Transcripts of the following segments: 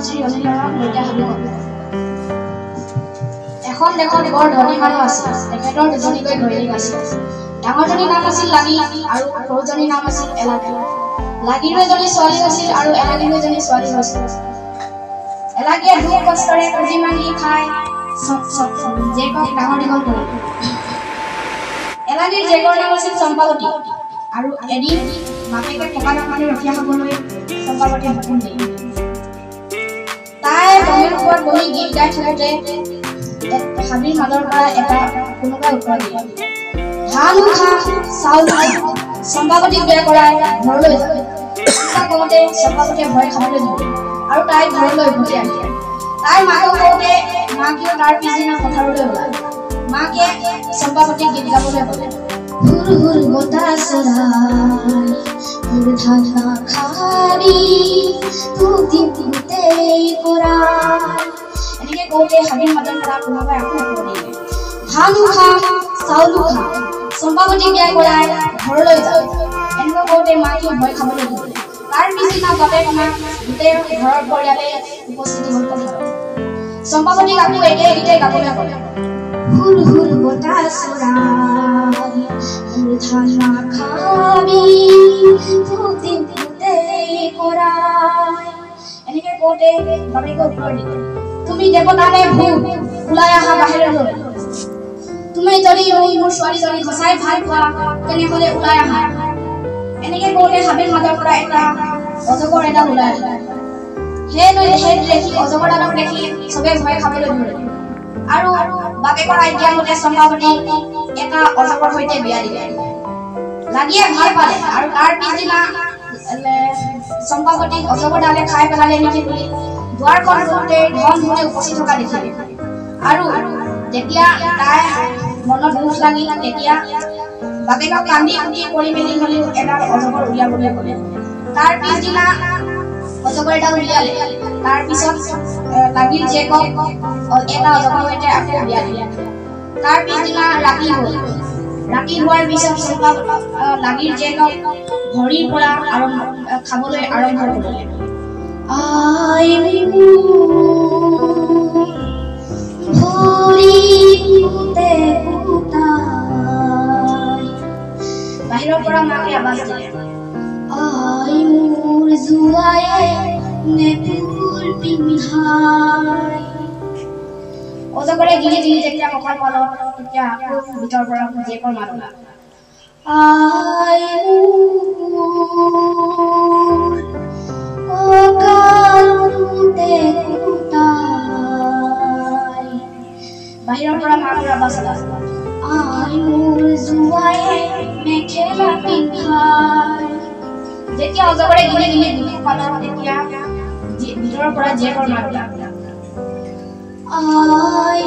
শ্ৰী অনিৰুদ্ধ মৈত্ৰীয়ে হাবি এখন দেশত বৰ ধনী মানুহ আছিল। তেখেতৰ দুজনীকৈ ঘৈণীয়েক আছিল। ডাঙৰজনীৰ নাম আছিল লাগি আৰু সৰুজনীৰ নাম আছিল এলাগী। লাগীৰো এজনী ছোৱালী আছিল আৰু এলাগীৰো এজনী ছোৱালী আছিল। এলাগীয়ে দুখ কষ্টৰে খুজি মাগি খাই জীয়েকক ডাঙৰ দীঘল কৰিলে। এলাগীৰ জীয়েকৰ নাম আছিল চম্পাৱতী আৰু এদিন বাপেকে টকা নাপানি ৰখীয়া খাবলৈ চম্পাৱতীয়ে হুকুম দিলে। তাই বনৰ ওপৰত বহি গীত গাই থাকোঁতে হাবিৰ মাজৰ পৰা এটা কোনোবাই উত্তৰ দিলে, ধান খা চাউল খা, চম্পাৱতীক বিয়া কৰাই ঘৰলৈ যাব। কওঁতে চম্পাৱতীয়ে ভয় খাবলৈ দিলে আৰু তাই ঘৰলৈ উভতি আহিলে। তাই মাকক কওঁতে মাকেও তাৰ পিছদিনা পথাৰলৈ ওলাল। মাকে চম্পাৱতীক গীত গাবলৈ ক'লে, হুৰ হুৰ বতাহ চৰাই হুৰ ধান খাবি তোক দিওঁতেই কৰাই। এনেকে কওঁতে হাবিৰ মাজৰ পৰা কোনোবাই আকৌ উত্তৰ দিলে, ধান খা চাউল খা, চম্পাৱতীক বিয়া কৰাই ঘৰলৈ যাব। এনেকৈ কওঁতে মাকেও ভয় খাবলৈ দিলে। তাৰ পিছদিনা বাপেক মাক গোটেই ঘৰৰ পৰিয়ালে উপস্থিত হ'ল পথাৰত। চম্পাৱতীক আকৌ একে গীতে গাবলৈ ক'লে, হুৰ হুৰ বতাহ চৰাই হুৰ ধান খাবি তোক দিওঁতেই কৰাই। এনেকে কওঁতে বাপেকে উত্তৰ দিলে, তুমি দেৱতা নে ভূত, ওলাই আহা বাহিৰলৈ। তুমি যদি মোৰ ছোৱালীজনী সঁচাই ভাল পোৱা তেনেহলে ওলাই আহা। এনেকে কওঁতে হাবিৰ মাজৰ পৰা এটা অজগৰ এডাল ওলাই আহিলে। সেইটো দেখি অজগৰডালক দেখি চবে ভয় খাবলৈ ধৰিলে আৰু বাপেকৰ আজ্ঞা মতে চম্পাৱতীক এটা অজগৰৰ সৈতে বিয়া দিলে। লাগীয়ে ভাল পালে আৰু তাৰ পিছদিনা চম্পাৱতীক অজগৰডালে খাই পেলালে নেকি বুলি দুৱাৰখন খুলোতে ধন ধনে উপচি থকা দেখিলে। আৰু যেতিয়া তাই মনত দুখ লাগিল তেতিয়া বাপেকক কান্দি কুটি কৰি মেলি হ'লেও এডাল অজগৰ উলিয়াবলৈ ক'লে। তাৰ পিছদিনা অজগৰ এডাল উলিয়ালে। তাৰ পিছত লাগীৰ জীয়েকক এটা অজগৰৰ সৈতে আকৌ বিয়া দিলে। তাৰ পিছদিনা ৰাতি হ'ল। ৰাতি হোৱাৰ পিছত লাগীৰ জীয়েকক ভৰিৰ পৰা খাবলৈ আৰম্ভ কৰিলে। আই বাহিৰৰ পৰা মাকে আৱাজ দিলে, আই মোৰ জোৱায়ে নেপুৰ পিন্ধাই। অজগৰে গিলি গিলি যেতিয়া কঁকাল পালে তেতিয়া আকৌ ভিতৰৰ পৰা জীয়েকৰ মাত ওলাল, আই মোৰ বাহিৰৰ পৰা মাকৰ আৱাজ ওলাল, আই মোৰ জোৱায়ে মেখেলা পিন্ধাই। যেতিয়া অজগৰে গিলি গিলি দুখ পালে তেতিয়া ভিতৰৰ পৰা জীয়েকৰ মাত ওলাল, আই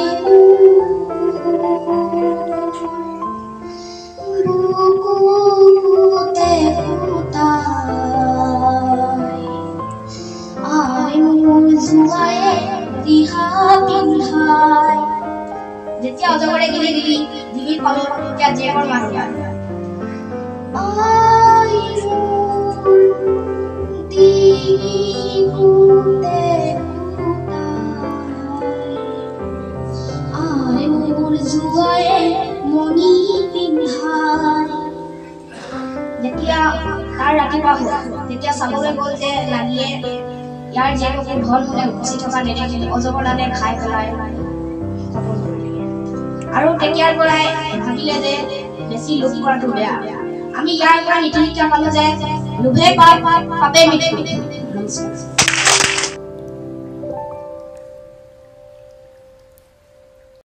মোৰ জোৱায়ে ৰিহা পিন্ধাই। যেতিয়া অজগৰে গিলি গিলি ডিঙিত পালে তেতিয়া জীয়েকৰ মাত ওলাল, আই মোৰ জোৱায়ে মণি পিন্ধাই। যেতিয়া তাৰ ৰাতিপুৱা হ'ল তেতিয়া চাবলৈ গ'ল যে লাগীয়ে ইয়াৰ জীয়েকক ধন ধনে উপচি থকা নেদেখি অজগৰডালে খাই পেলাই আৰু তেতিয়াৰ পৰাই ভাবিলে যে বেছি লোভ কৰাটো বেয়া। আমি ইয়াৰ পৰা নীতি শিক্ষা পালো যে লোভে পাপ, পাপে মৃত্যু।